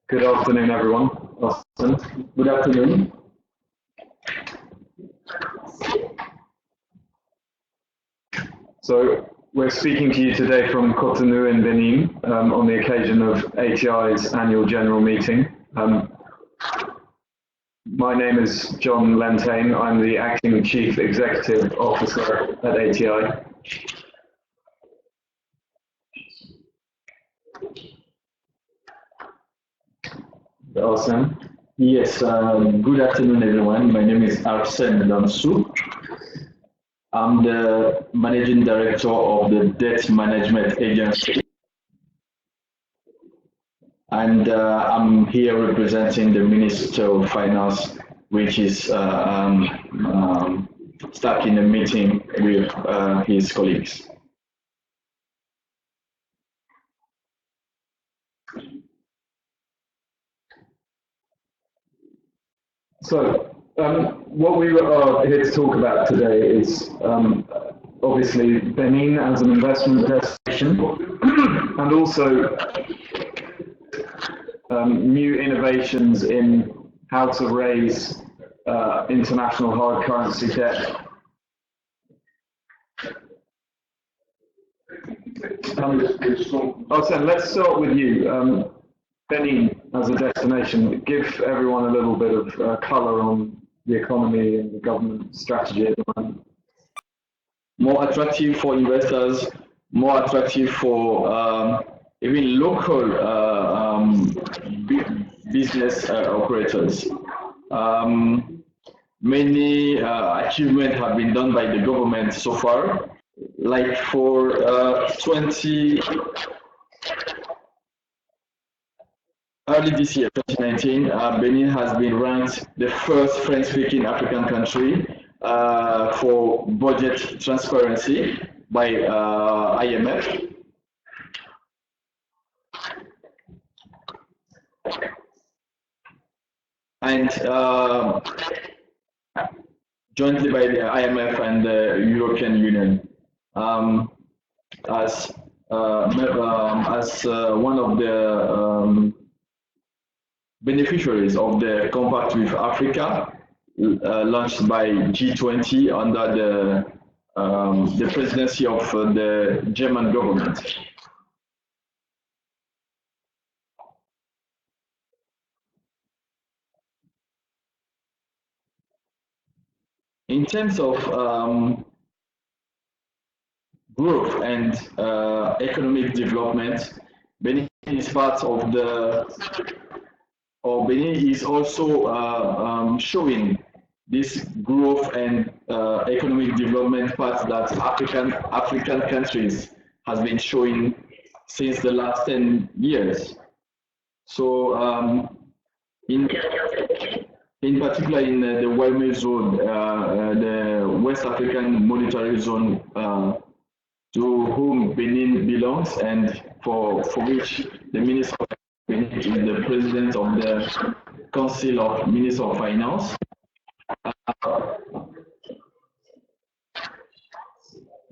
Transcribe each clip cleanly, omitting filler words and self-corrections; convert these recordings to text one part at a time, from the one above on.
Good afternoon, everyone. Arsene. Good afternoon. So we're speaking to you today from Cotonou in Benin on the occasion of ATI's annual general meeting. My name is John Lentaigne. I'm the acting Chief Executive Officer at ATI. Arsene. Yes, good afternoon, everyone. My name is Arsene Dansou. I'm the Managing Director of the Debt Management Agency. And I'm here representing the Minister of Finance, which is stuck in a meeting with his colleagues. So, what we are here to talk about today is obviously Benin as an investment destination, and also new innovations in how to raise international hard currency debt. Arsene, let's start with you. Benin as a destination, give everyone a little bit of colour on the economy and the government strategy at the moment. More attractive for investors, more attractive for even local business operators. Many achievements have been done by the government so far. Like for early this year, 2019, Benin has been ranked the first French-speaking African country for budget transparency by IMF. And jointly by the IMF and the European Union as one of the beneficiaries of the Compact with Africa, launched by G20 under the presidency of the German government. In terms of growth and economic development, Benin is part of Benin is also showing this growth and economic development path that African countries has been showing since the last 10 years. So in particular in the Wemel zone, the West African Monetary Zone, to whom Benin belongs, and for which the Minister of Benin is the President of the Council of Ministers of Finance.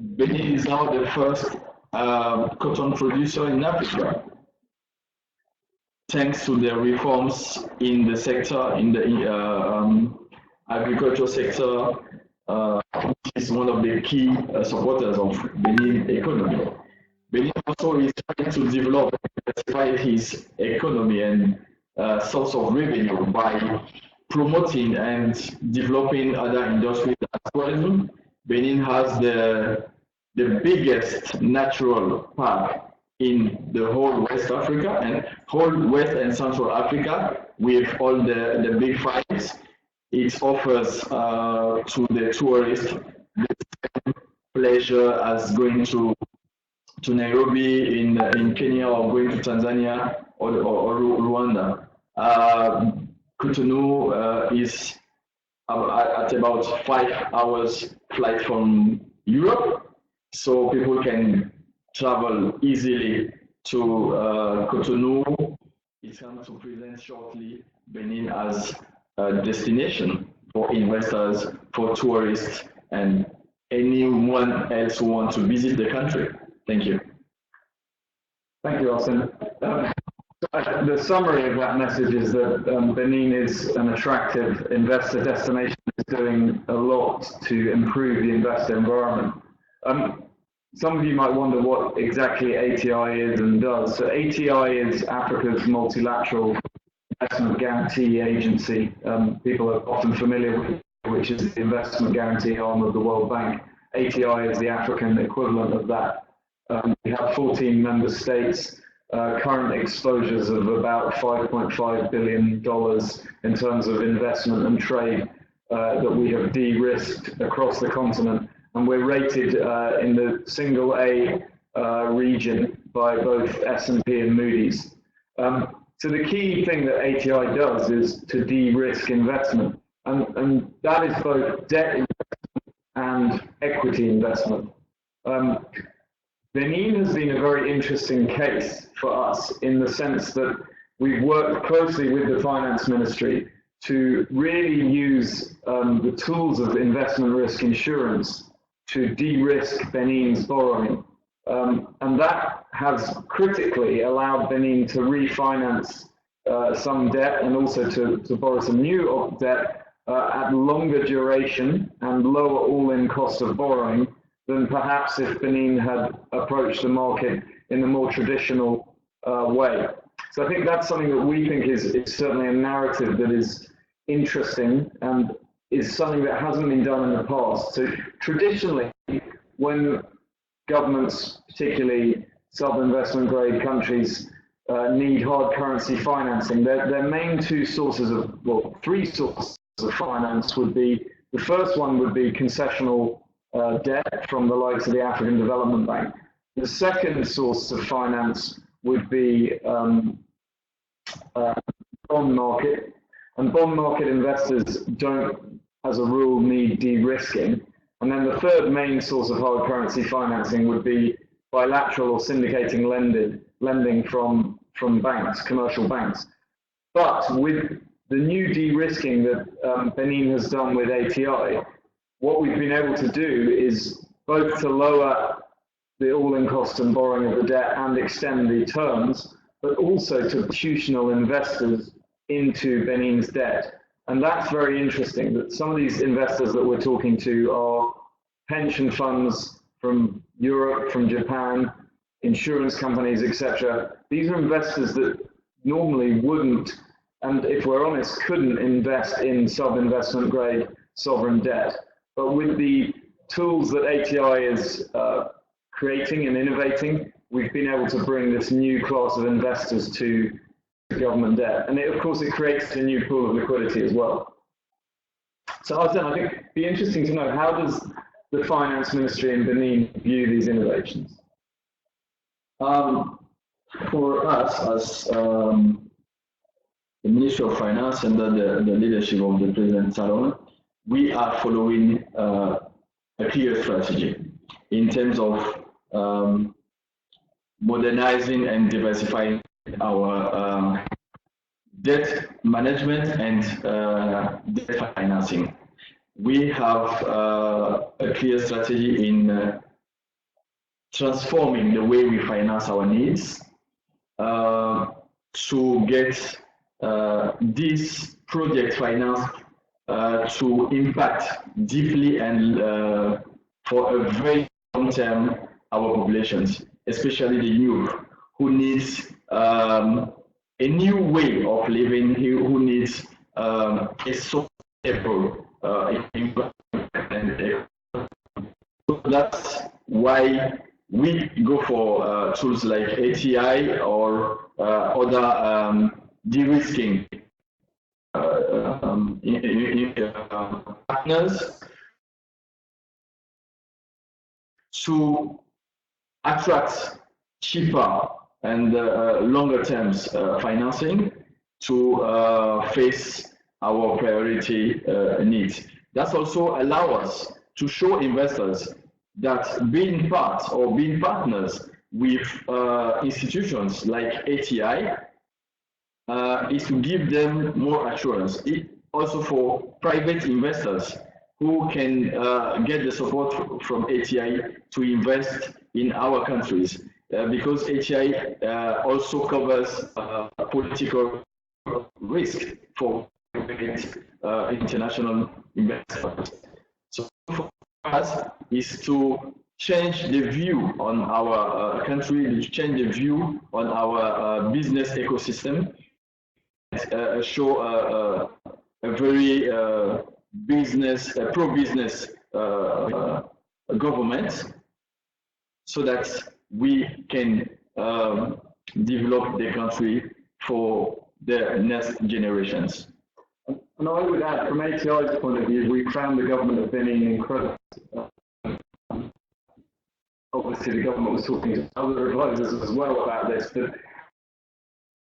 Benin is now the first cotton producer in Africa, thanks to the reforms in the sector, in the agriculture sector, which is one of the key supporters of Benin economy. Benin also is trying to develop and diversify his economy and source of revenue by promoting and developing other industries as well. Benin has the biggest natural park in the whole West Africa and whole West and Central Africa, with all the big fives. It offers to the tourists the same pleasure as going to Nairobi in Kenya, or going to Tanzania or Rwanda. Cotonou is at about 5 hours flight from Europe, so people can travel easily to Cotonou. It's going to present shortly Benin as a destination for investors, for tourists, and anyone else who wants to visit the country. Thank you. Thank you, Arsene. The summary of that message is that Benin is an attractive investor destination. It's doing a lot to improve the investor environment. Some of you might wonder what exactly ATI is and does. So ATI is Africa's multilateral investment guarantee agency. People are often familiar with, which is the investment guarantee arm of the World Bank. ATI is the African equivalent of that. We have 14 member states. Current exposures of about $5.5 billion in terms of investment and trade that we have de-risked across the continent. And we're rated in the single A region by both S&P and Moody's. So the key thing that ATI does is to de-risk investment. And that is both debt investment and equity investment. Benin has been a very interesting case for us in the sense that we've worked closely with the finance ministry to really use the tools of investment risk insurance to de-risk Benin's borrowing. And that has critically allowed Benin to refinance some debt and also to borrow some new debt at longer duration and lower all-in cost of borrowing than perhaps if Benin had approached the market in a more traditional way. So I think that's something that we think is certainly a narrative that is interesting and is something that hasn't been done in the past. So traditionally, when governments, particularly sub-investment grade countries, need hard currency financing, their main two sources of, well, three sources of finance would be, the first one would be concessional debt from the likes of the African Development Bank. The second source of finance would be bond market, and bond market investors don't, as a rule, need de-risking. And then the third main source of hard currency financing would be bilateral or syndicating lending from banks, commercial banks. But with the new de-risking that Benin has done with ATI, what we've been able to do is both to lower the all-in cost and borrowing of the debt and extend the terms, but also to institutional investors into Benin's debt. And that's very interesting, that some of these investors that we're talking to are pension funds from Europe, from Japan, insurance companies, etc. These are investors that normally wouldn't, and if we're honest, couldn't invest in sub-investment grade sovereign debt. But with the tools that ATI is creating and innovating, we've been able to bring this new class of investors to government debt. And of course, it creates a new pool of liquidity as well. So Arsene, I think it'd be interesting to know, how does the finance ministry in Benin view these innovations? For us, as the Ministry of Finance under the leadership of the President Salon, we are following a clear strategy in terms of modernizing and diversifying our debt management and debt financing. We have a clear strategy in transforming the way we finance our needs to get this project finance to impact deeply and for a very long term our populations, especially the youth, who needs a new way of living, who needs a sustainable environment. So that's why we go for tools like ATI or other de-risking partners to attract cheaper and longer terms financing to face our priority needs. That's also allow us to show investors that being part or being partners with institutions like ATI is to give them more assurance. It also for private investors who can get the support from ATI to invest in our countries, because ATI also covers political risk for international investors. So for us is to change the view on our country, to change the view on our business ecosystem, show a very pro-business government, so that we can develop the country for the next generations. And I would add, from ATI's point of view, we found the government of Benin incredible. Obviously, the government was talking to other advisors as well about this, but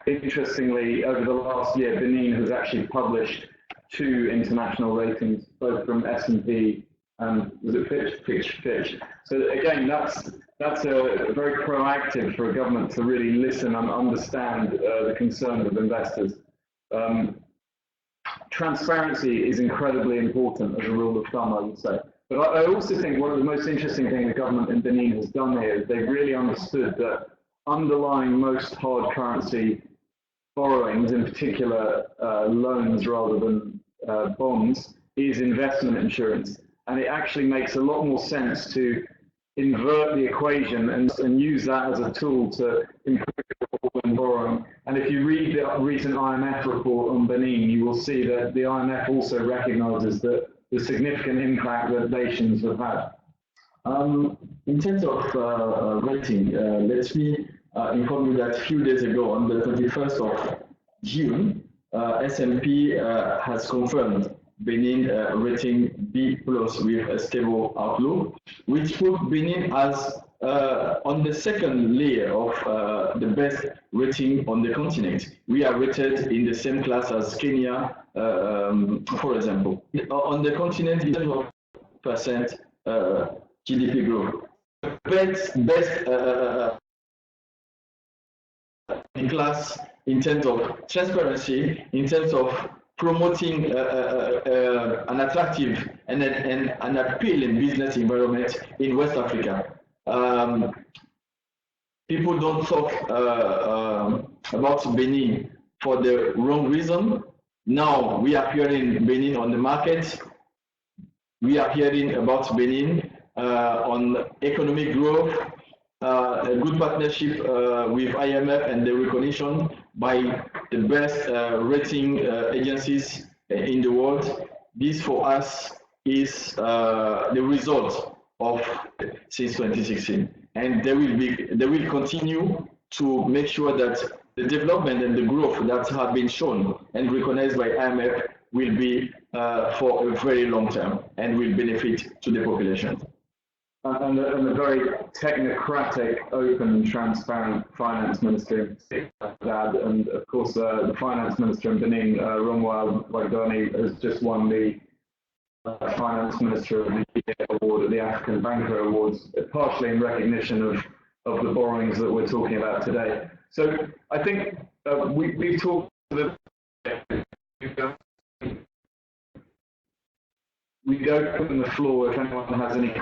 interestingly, over the last year, Benin has actually published 2 international ratings, both from S&P and was it Fitch. So again, that's very proactive for a government to really listen and understand the concerns of investors. Transparency is incredibly important as a rule of thumb, I would say. But I also think one of the most interesting things the government in Benin has done here is they've really understood that underlying most hard currency borrowings, in particular loans rather than bonds, is investment insurance. And it actually makes a lot more sense to invert the equation and use that as a tool to improve borrowing. And if you read the recent IMF report on Benin, you will see that the IMF also recognizes that the significant impact that nations have had. In terms of rating, let me inform you that a few days ago, on the 21st of June, S&P has confirmed Benin rating B+ with a stable outlook, which put Benin as on the second layer of the best rating on the continent. We are rated in the same class as Kenya, for example. On the continent, in terms of percent GDP growth, best in class in terms of transparency, in terms of promoting an attractive and an appealing business environment in West Africa. People don't talk about Benin for the wrong reason. Now we are hearing Benin on the market. We are hearing about Benin on economic growth, a good partnership with IMF, and the recognition by the best rating agencies in the world. This for us is the result of since 2016, and they will continue to make sure that the development and the growth that have been shown and recognized by IMF will be for a very long term and will benefit to the population. And a very technocratic, open and transparent finance minister, and of course the finance minister in Benin, Romuald Waidoni, has just won the Finance Minister of the Year award at the African Banker Awards, partially in recognition of the borrowings that we're talking about today. So I think we've talked we open the floor if anyone has any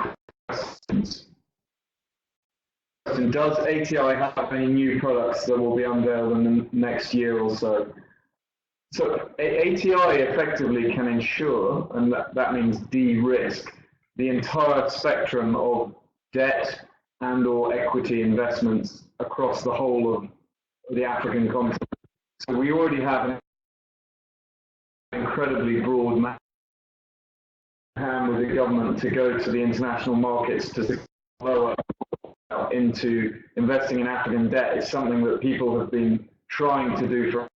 questions. Does ATI have any new products that will be unveiled in the next year or so? So ATI effectively can ensure, and that means de-risk, the entire spectrum of debt and or equity investments across the whole of the African continent. So we already have an incredibly broad hand with the government to go to the international markets to lower into investing in African debt. Is something that people have been trying to do for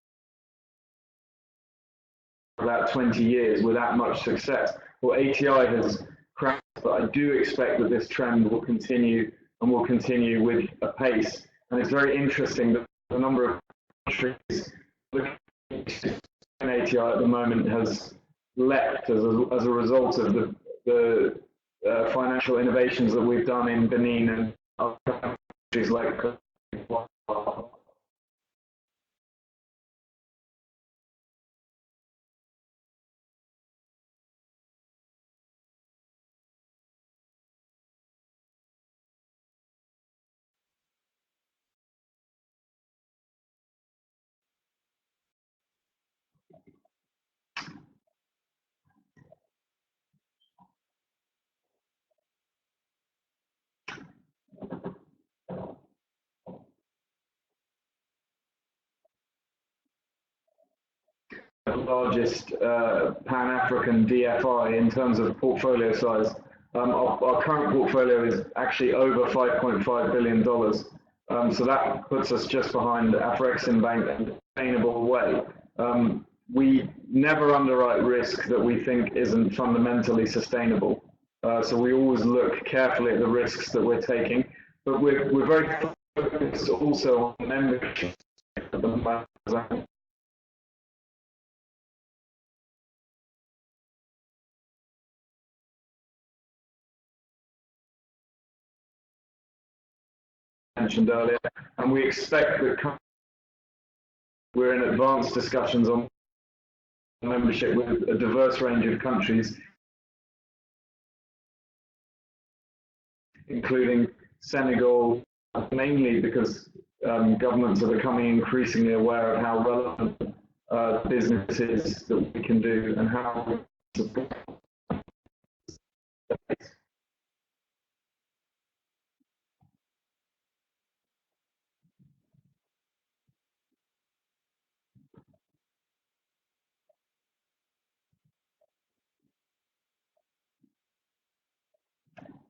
about 20 years without much success. Well, ATI has cracked, but I do expect that this trend will continue and will continue with a pace. And it's very interesting that the number of countries looking at ATI at the moment has leapt as a result of the financial innovations that we've done in Benin and other countries like largest Pan-African DFI in terms of portfolio size. Our current portfolio is actually over $5.5 billion. So that puts us just behind Afrexim Bank in a sustainable way. We never underwrite risk that we think isn't fundamentally sustainable. So we always look carefully at the risks that we're taking, but we're very focused also on membership. Mentioned earlier, and we expect that we're in advanced discussions on membership with a diverse range of countries, including Senegal, mainly because governments are becoming increasingly aware of how relevant business is that we can do and how we support.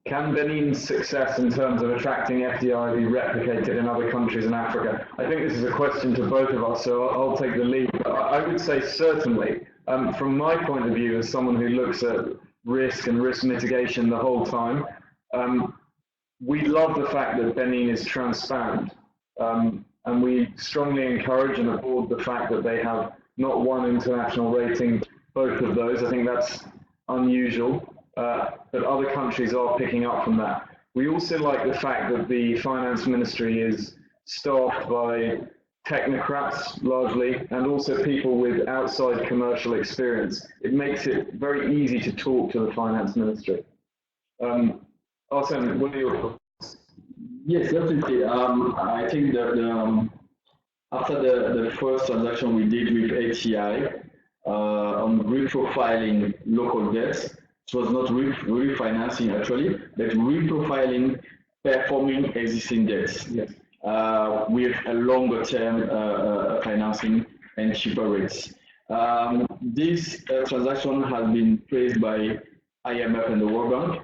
Can Benin's success in terms of attracting FDI be replicated in other countries in Africa? I think this is a question to both of us, so I'll take the lead. I would say certainly. From my point of view, as someone who looks at risk and risk mitigation the whole time, we love the fact that Benin is transparent. And we strongly encourage and applaud the fact that they have not one international rating, both of those. I think that's unusual. But other countries are picking up from that. We also like the fact that the finance ministry is staffed by technocrats largely, and also people with outside commercial experience. It makes it very easy to talk to the finance ministry. Arsene, what are your thoughts? Yes, definitely. I think that after the first transaction we did with ATI on reprofiling local debts, it was not refinancing actually, but reprofiling performing existing debts. Yes. With a longer term financing and cheaper rates. This transaction has been praised by IMF and the World Bank,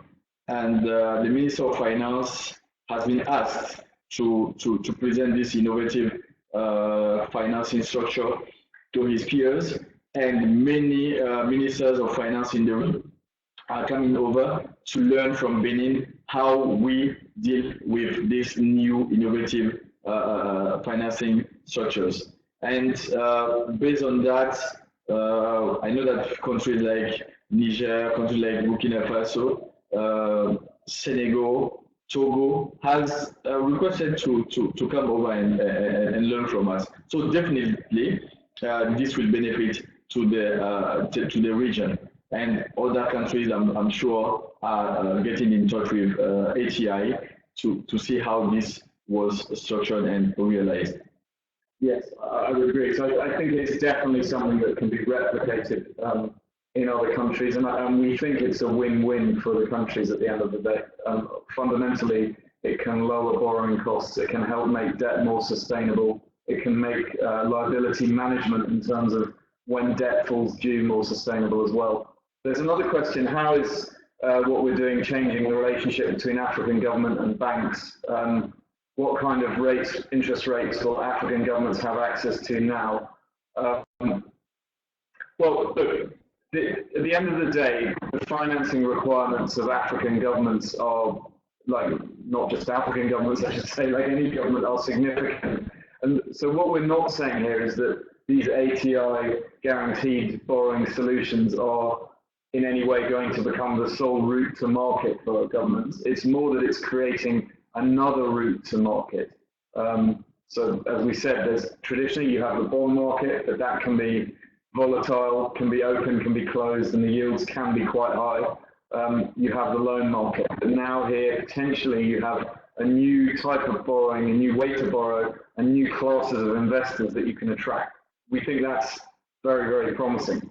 and the Minister of Finance has been asked to present this innovative financing structure to his peers, and many ministers of finance in the room are coming over to learn from Benin how we deal with these new innovative financing structures. And based on that, I know that countries like Niger, countries like Burkina Faso, Senegal, Togo has requested to come over and learn from us. So definitely, this will benefit to the region. And other countries, I'm sure, are getting in touch with ATI to see how this was structured and realized. Yes, I would agree. So I think it's definitely something that can be replicated in other countries, and we think it's a win-win for the countries at the end of the day. Fundamentally, it can lower borrowing costs, it can help make debt more sustainable, it can make liability management in terms of when debt falls due more sustainable as well. There's another question: how is what we're doing changing the relationship between African government and banks? What kind of interest rates will African governments have access to now? Well, look, at the end of the day, the financing requirements of African governments are, like, not just African governments, I should say, like any government, are significant. And so what we're not saying here is that these ATI guaranteed borrowing solutions are in any way going to become the sole route to market for governments. It's more that it's creating another route to market. So as we said, there's traditionally you have the bond market, but that can be volatile, can be open, can be closed, and the yields can be quite high. You have the loan market, but now here potentially you have a new type of borrowing, a new way to borrow, and new classes of investors that you can attract. We think that's very, very promising.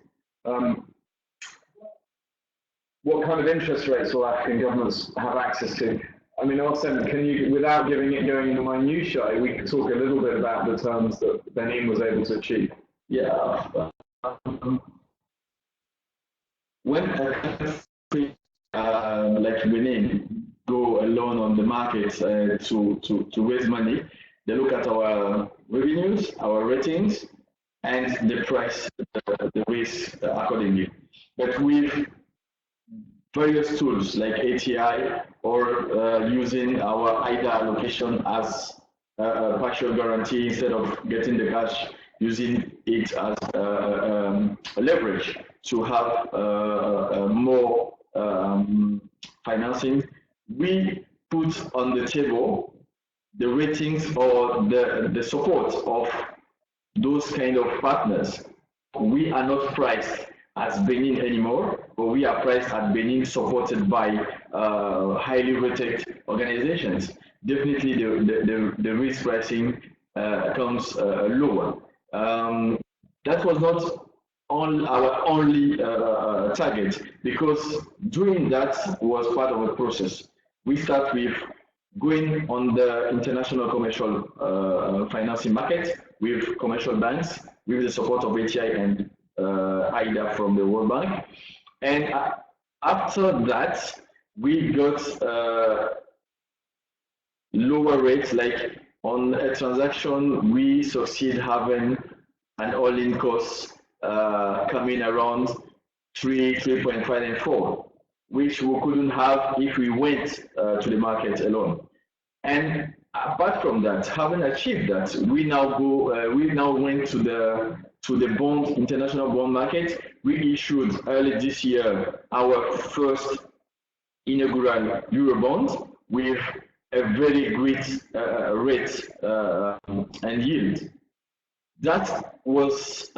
What kind of interest rates will African governments have access to? I mean, Arsene, can you, without going into minutiae, we could talk a little bit about the terms that Benin was able to achieve. Yeah, when a country like Benin go alone on the market to raise money, they look at our revenues, our ratings, and the price, the risk accordingly. But with various tools like ATI or using our AIDA allocation as a partial guarantee instead of getting the cash, using it as a leverage to have more financing, we put on the table the ratings or the support of those kind of partners. We are not priced as Benin anymore, but we are priced at Benin, supported by highly rated organizations. Definitely the risk pricing comes lower. That was not our only target, because doing that was part of a process. We start with going on the international commercial financing market with commercial banks, with the support of ATI and AIDA from the World Bank. And after that, we got lower rates, like on a transaction, we succeed having an all-in cost coming around 3.5 and 4, which we couldn't have if we went to the market alone. And apart from that, having achieved that, we now went to the bond, international bond market. We issued early this year our first inaugural Eurobond with a very great rate and yield. That was,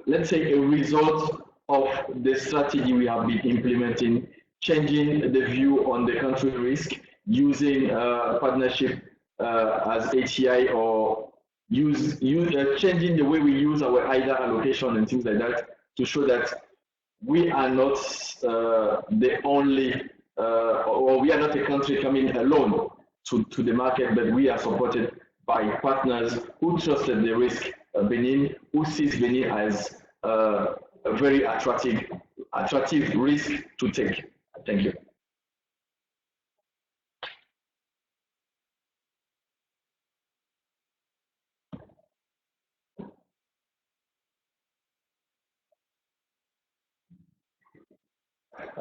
let's say, a result of the strategy we have been implementing, changing the view on the country risk, using partnership as ATI, or changing the way we use our AIDA allocation and things like that, to show that we are not the only, or we are not a country coming alone to the market, but we are supported by partners who trusted the risk Benin, who sees Benin as a very attractive risk to take. Thank you.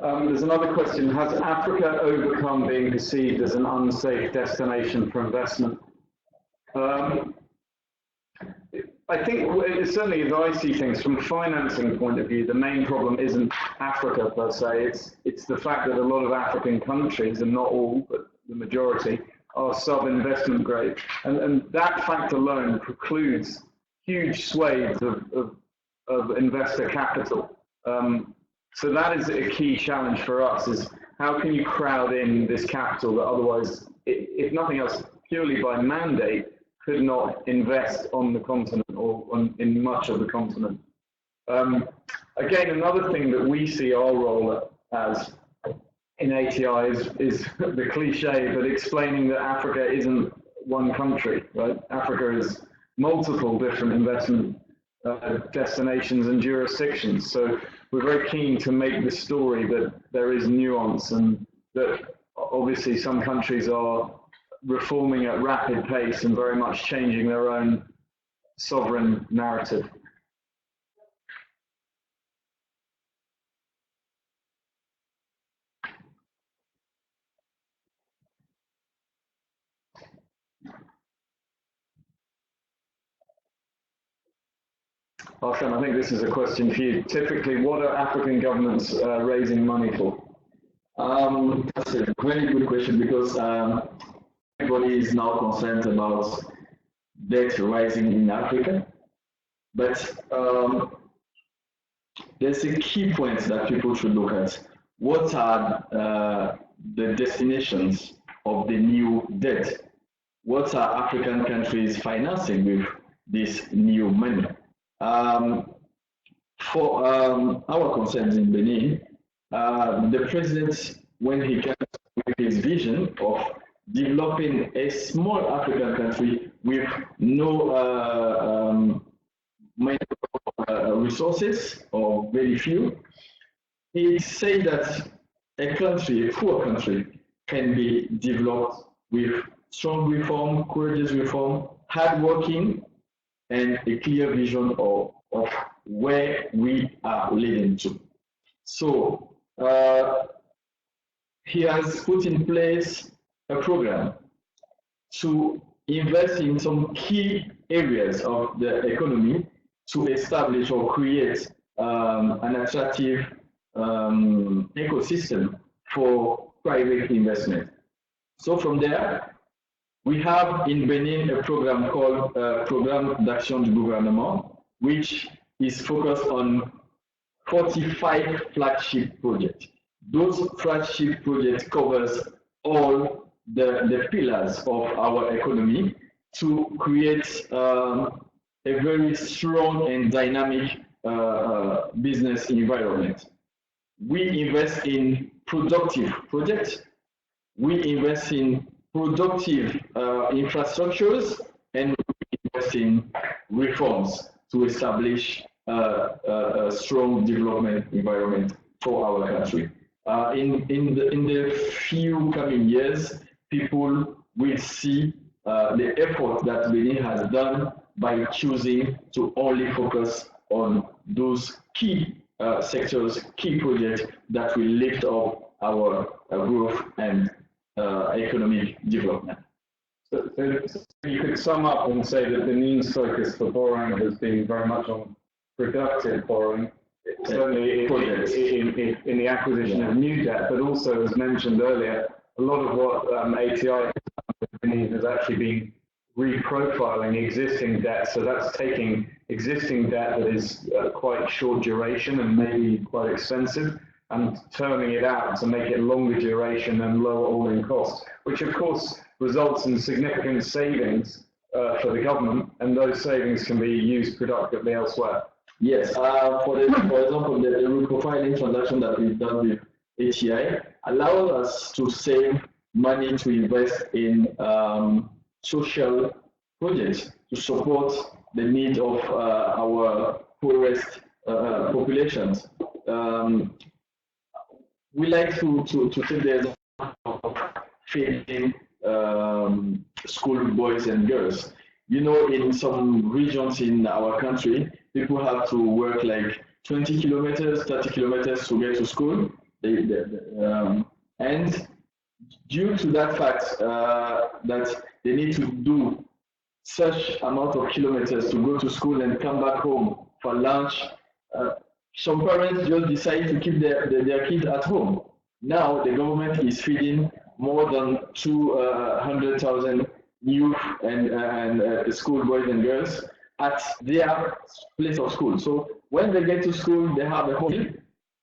There's another question. Has Africa overcome being perceived as an unsafe destination for investment? I think certainly, as I see things from a financing point of view, the main problem isn't Africa per se. It's the fact that a lot of African countries, and not all, but the majority, are sub-investment grade. And that fact alone precludes huge swathes of investor capital. So that is a key challenge for us, is how can you crowd in this capital that otherwise, if nothing else, purely by mandate, could not invest on the continent or in much of the continent. Again, another thing that we see our role as in ATI is the cliche, but explaining that Africa isn't one country, right? Africa is multiple different investment destinations and jurisdictions. So we're very keen to make the story that there is nuance, and that obviously some countries are reforming at rapid pace and very much changing their own sovereign narrative. Arsene, I think this is a question for you. Typically, what are African governments raising money for? That's a very good question, because everybody is now concerned about debt rising in Africa. But there's a key point that people should look at. What are the destinations of the new debt? What are African countries financing with this new money? For our concerns in Benin, the president, when he came with his vision of developing a small African country with no resources or very few. It says that a country, a poor country, can be developed with strong reform, courageous reform, hard working, and a clear vision of where we are leading to. So he has put in place a program to invest in some key areas of the economy to establish or create an attractive ecosystem for private investment. So from there, we have in Benin a program called Programme d'Action du Gouvernement, which is focused on 45 flagship projects. Those flagship projects covers all the pillars of our economy to create a very strong and dynamic business environment. We invest in productive projects, we invest in productive infrastructures, and we invest in reforms to establish a strong development environment for our country. In the few coming years, people will see the effort that Benin has done by choosing to only focus on those key sectors, key projects that will lift up our growth and economic development. So you could sum up and say that Benin's focus for borrowing has been very much on productive borrowing, certainly in the acquisition of new debt, but also, as mentioned earlier, a lot of what ATI has actually been reprofiling existing debt. So that's taking existing debt that is quite short duration and maybe quite expensive, and turning it out to make it longer duration and lower all-in costs, which of course results in significant savings for the government, and those savings can be used productively elsewhere. Yes, for example, the reprofiling transaction that we've done with ATI allows us to save money to invest in social projects to support the needs of our poorest populations. We like to take the example of feeding school boys and girls. You know, in some regions in our country, people have to work like 20 kilometers, 30 kilometers to get to school. And due to that fact that they need to do such amount of kilometers to go to school and come back home for lunch, some parents just decide to keep their kids at home. Now the government is feeding more than 200,000 youth and school boys and girls at their place of school. So when they get to school, they have a home.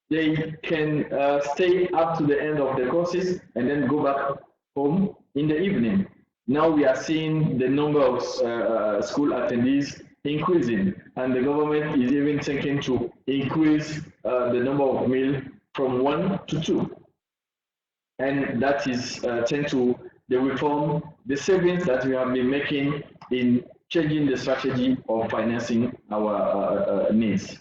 They can stay up to the end of the courses and then go back home in the evening. Now we are seeing the number of school attendees increasing, and the government is even thinking to increase the number of meals from 1 to 2. And that is thanks to the reform, the savings that we have been making in changing the strategy of financing our needs.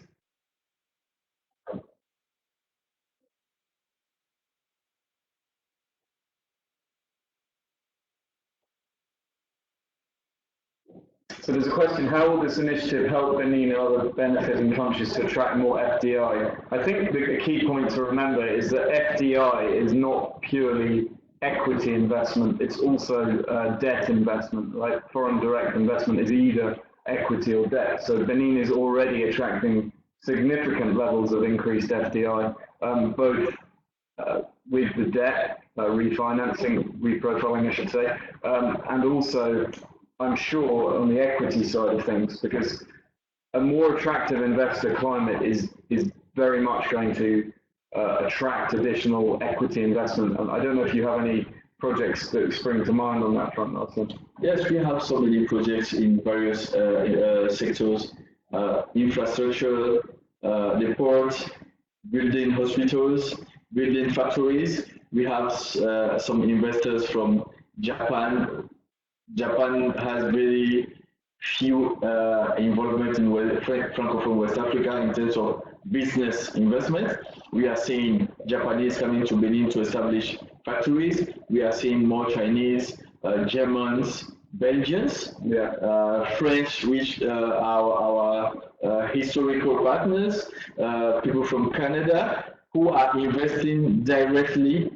So there's a question, how will this initiative help Benin and other benefiting countries to attract more FDI? I think the key point to remember is that FDI is not purely equity investment, it's also debt investment, like foreign direct investment is either equity or debt. So Benin is already attracting significant levels of increased FDI, both with the debt, refinancing, reprofiling I should say, and also I'm sure on the equity side of things, because a more attractive investor climate is very much going to attract additional equity investment. And I don't know if you have any projects that spring to mind on that front, Arsene. Yes, we have so many projects in various sectors, infrastructure, the port, building hospitals, building factories. We have some investors from Japan. Japan has very few involvement in Francophone West Africa in terms of business investment. We are seeing Japanese coming to Benin to establish factories. We are seeing more Chinese, Germans, Belgians, French, which are our historical partners, people from Canada who are investing directly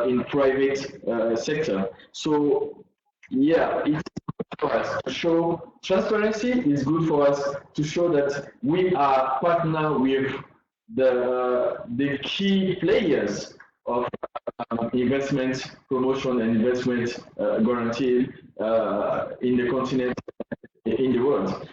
in private sector. So yeah, it's good for us to show transparency. Is good for us to show that we are partner with the key players of investment promotion and investment guarantee in the continent, in the world.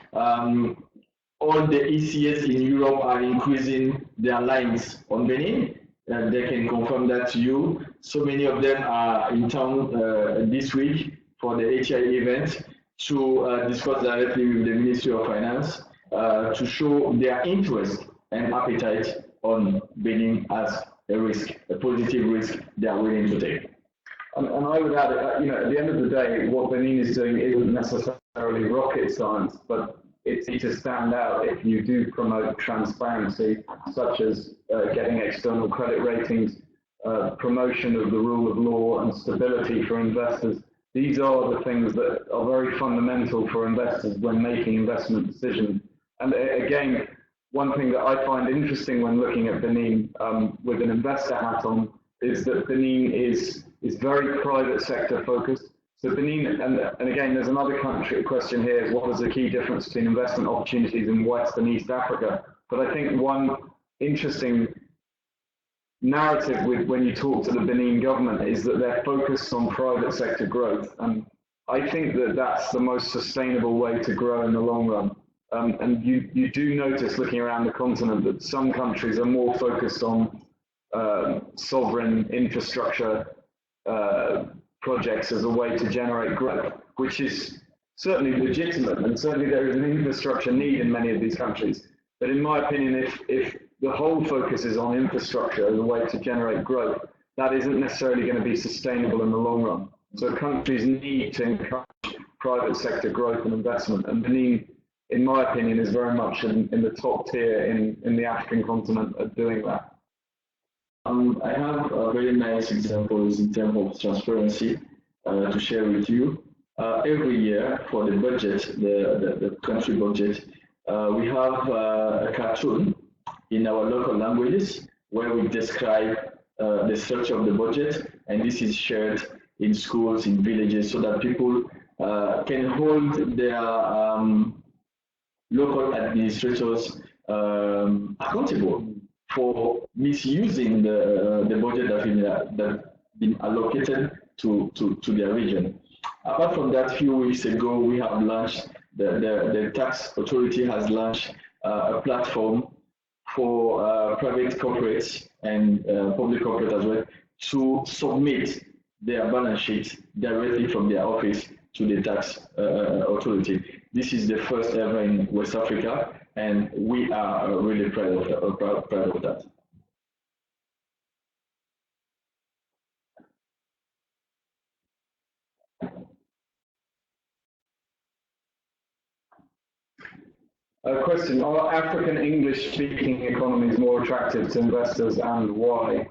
All the ECS in Europe are increasing their lines on Benin. They can confirm that to you. So many of them are in town this week for the ATI event to discuss directly with the Ministry of Finance to show their interest and appetite on Benin as a risk, a positive risk they are willing to take. And I would add, at the end of the day, what Benin is doing isn't necessarily rocket science, but it's to stand out if you do promote transparency, such as getting external credit ratings, promotion of the rule of law and stability for investors. These are the things that are very fundamental for investors when making investment decisions. And again, one thing that I find interesting when looking at Benin with an investor hat on is that Benin is very private sector focused. So Benin, and again, there's another country question here, is what is the key difference between investment opportunities in West and East Africa? But I think one interesting narrative when you talk to the Benin government is that they're focused on private sector growth. And I think that that's the most sustainable way to grow in the long run. And you do notice looking around the continent that some countries are more focused on sovereign infrastructure projects as a way to generate growth, which is certainly legitimate, and certainly there is an infrastructure need in many of these countries. But in my opinion, if the whole focus is on infrastructure as a way to generate growth, that isn't necessarily going to be sustainable in the long run. So countries need to encourage private sector growth and investment, and Benin, in my opinion, is very much in the top tier in the African continent of doing that. I have very nice examples in terms of transparency to share with you. Every year for the budget, the country budget, we have a cartoon in our local languages where we describe the structure of the budget, and this is shared in schools, in villages, so that people can hold their local administrators accountable for misusing the budget that's been allocated to their region. Apart from that, a few weeks ago, we have launched, the tax authority has launched a platform for private corporates and public corporate as well to submit their balance sheet directly from their office to the tax authority. This is the first ever in West Africa, and we are really proud of that. Question, are African English-speaking economies more attractive to investors, and why?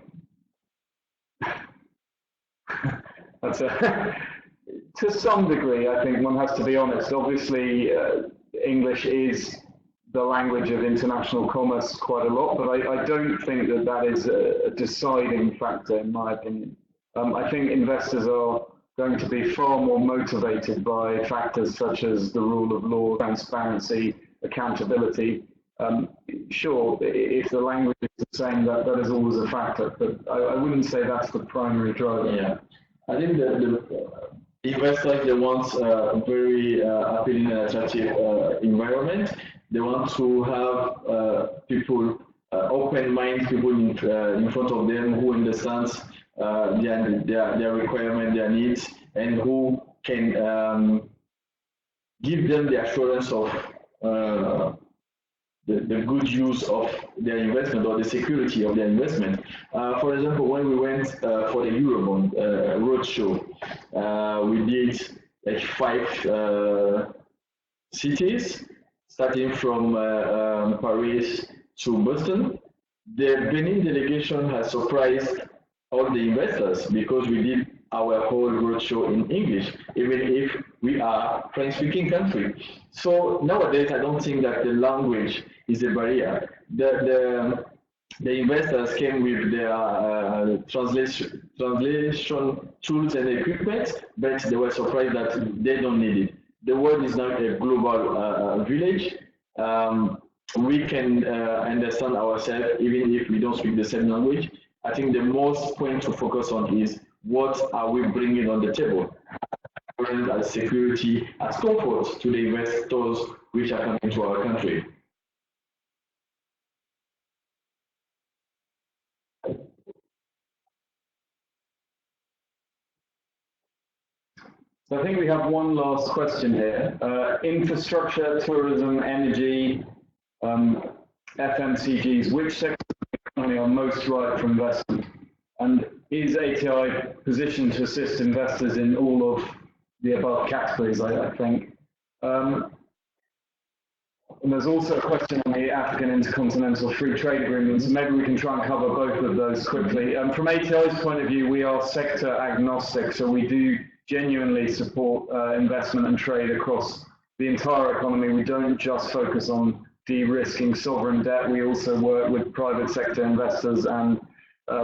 That's to some degree, I think one has to be honest. Obviously, English is the language of international commerce quite a lot, but I don't think that is a deciding factor, in my opinion. I think investors are going to be far more motivated by factors such as the rule of law, transparency, accountability. Sure, if the language is the same, that is always a factor, but I wouldn't say that's the primary driver. Yeah, I think the investors, they want a very appealing and attractive environment. They want to have people, open-minded people in front of them who understands their requirement, their needs, and who can give them the assurance of the good use of their investment or the security of their investment. For example, when we went for the Eurobond roadshow, we did like 5 cities, starting from Paris to Boston. The Benin delegation has surprised all the investors because we did our whole roadshow in English, even if we are a French-speaking country. So nowadays, I don't think that the language is a barrier. The investors came with their translation tools and equipment, but they were surprised that they don't need it. The world is now a global village. We can understand ourselves even if we don't speak the same language. I think the most point to focus on is what are we bringing on the table as security, as comfort to the investors which are coming to our country. So I think we have one last question here. Infrastructure, tourism, energy, FMCGs, which sectors of the economy are most ripe for investment? And is ATI positioned to assist investors in all of the above categories, I think? And there's also a question on the African Intercontinental Free Trade Agreement, so maybe we can try and cover both of those quickly. From ATI's point of view, we are sector agnostic, so we do genuinely support investment and trade across the entire economy. We don't just focus on de-risking sovereign debt. We also work with private sector investors and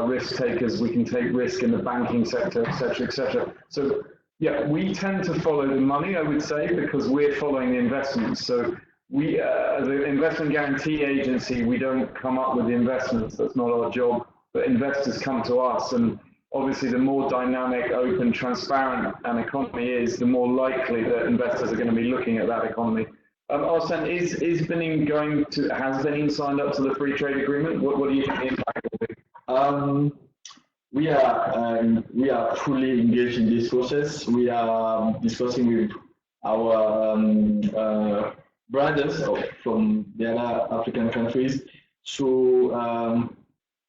risk takers. We can take risk in the banking sector, et cetera, et cetera. So yeah, we tend to follow the money, I would say, because we're following the investments. So we, as an investment guarantee agency, we don't come up with the investments. That's not our job. But investors come to us, and obviously, the more dynamic, open, transparent an economy is, the more likely that investors are going to be looking at that economy. Arsene, is Benin has Benin signed up to the free trade agreement? What do you think the impact will be? We are fully engaged in this process. We are discussing with our brothers from the other African countries to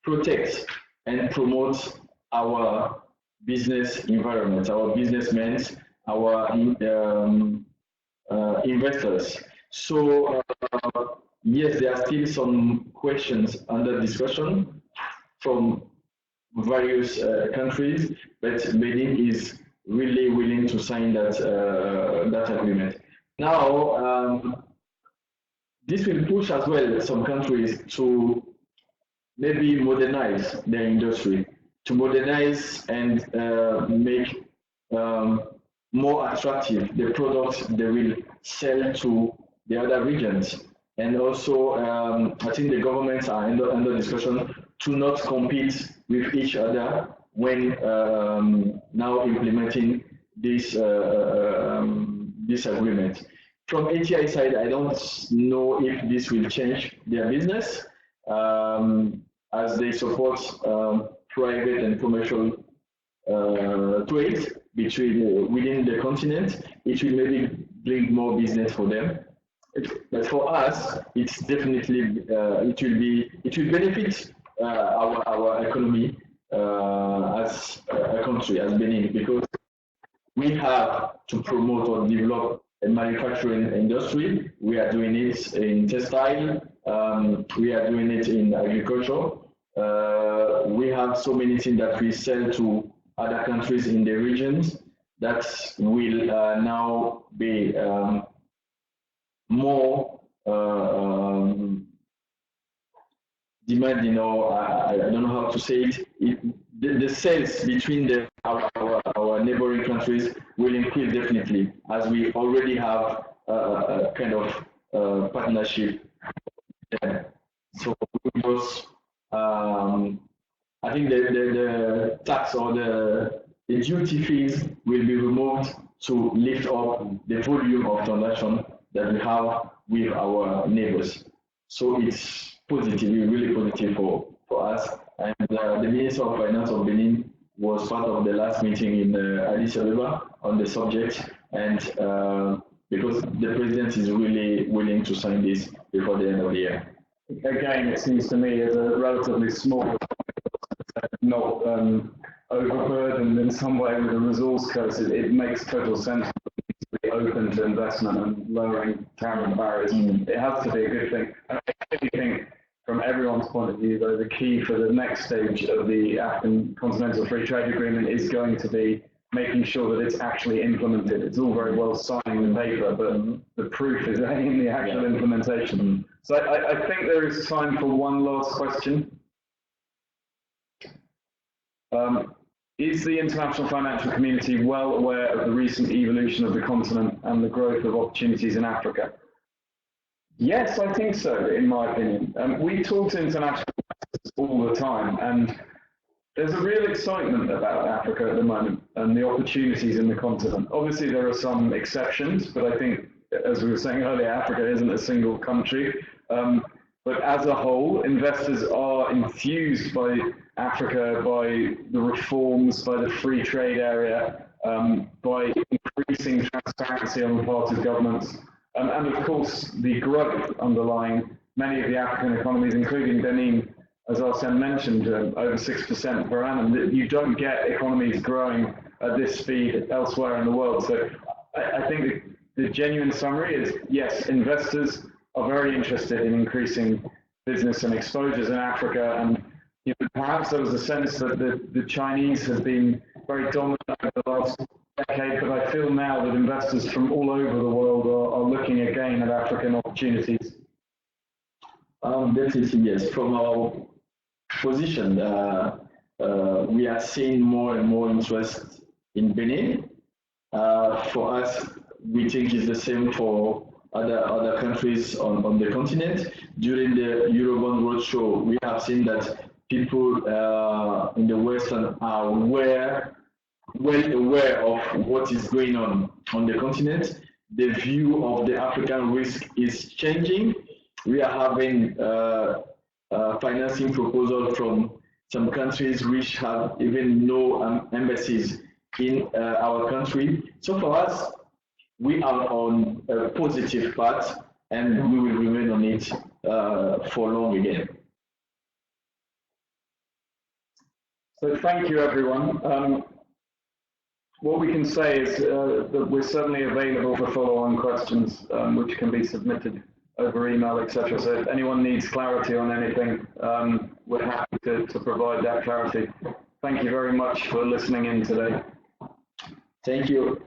protect and promote our business environment, our businessmen, our investors. So yes, there are still some questions under discussion from various countries, but Benin is really willing to sign that agreement. Now, this will push as well some countries to maybe modernize their industry, to modernize and make more attractive the products they will sell to the other regions. And also, I think the governments are under discussion to not compete with each other when now implementing this agreement. From ATI side, I don't know if this will change their business, as they support private and commercial trade within the continent. It will maybe bring more business for them. But for us, it's definitely it will benefit our economy as a country, as Benin, because we have to promote or develop a manufacturing industry. We are doing it in textile. We are doing it in agriculture. We have so many things that we sell to other countries in the regions that will now be more demand. I don't know how to say it. The sales between our neighboring countries will increase definitely, as we already have a kind of partnership there. So because I think the tax or the duty fees will be removed to lift up the volume of transaction that we have with our neighbors. So it's positive, really positive for us. And the Minister of Finance of Benin was part of the last meeting in Addis Ababa on the subject, and because the President is really willing to sign this before the end of the year. Again, it seems to me as a relatively small, not overburdened in some way with a resource coast, it makes total sense to be open to investment and lowering tariff barriers. It has to be a good thing. And I think from everyone's point of view, though, the key for the next stage of the African Continental Free Trade Agreement is going to be making sure that it's actually implemented. It's all very well signing the paper, but the proof is in the actual implementation. So I think there is time for one last question. Is the international financial community well aware of the recent evolution of the continent and the growth of opportunities in Africa? Yes, I think so, in my opinion. We talk to international investors all the time, and there's a real excitement about Africa at the moment and the opportunities in the continent. Obviously, there are some exceptions, but I think, as we were saying earlier, Africa isn't a single country. But as a whole, investors are enthused by Africa, by the reforms, by the free trade area, by increasing transparency on the part of governments, and of course, the growth underlying many of the African economies, including Benin, as Arsene mentioned, over 6% per annum. You don't get economies growing at this speed elsewhere in the world. So I think the genuine summary is, yes, investors are very interested in increasing business and exposures in Africa. And perhaps there was a sense that the Chinese have been very dominant over the last decade, but I feel now that investors from all over the world are looking again at African opportunities. Definitely, yes. From our position, we are seeing more and more interest in Benin. For us, we think it's the same for other countries on the continent. During the Eurobond roadshow, we have seen that people in the West are well aware of what is going on the continent. The view of the African risk is changing. We are having financing proposals from some countries which have even no embassies in our country. So for us, we are on a positive path, and we will remain on it for long again. So thank you, everyone. What we can say is that we're certainly available for follow-on questions, which can be submitted over email, etc. So if anyone needs clarity on anything, we're happy to provide that clarity. Thank you very much for listening in today. Thank you.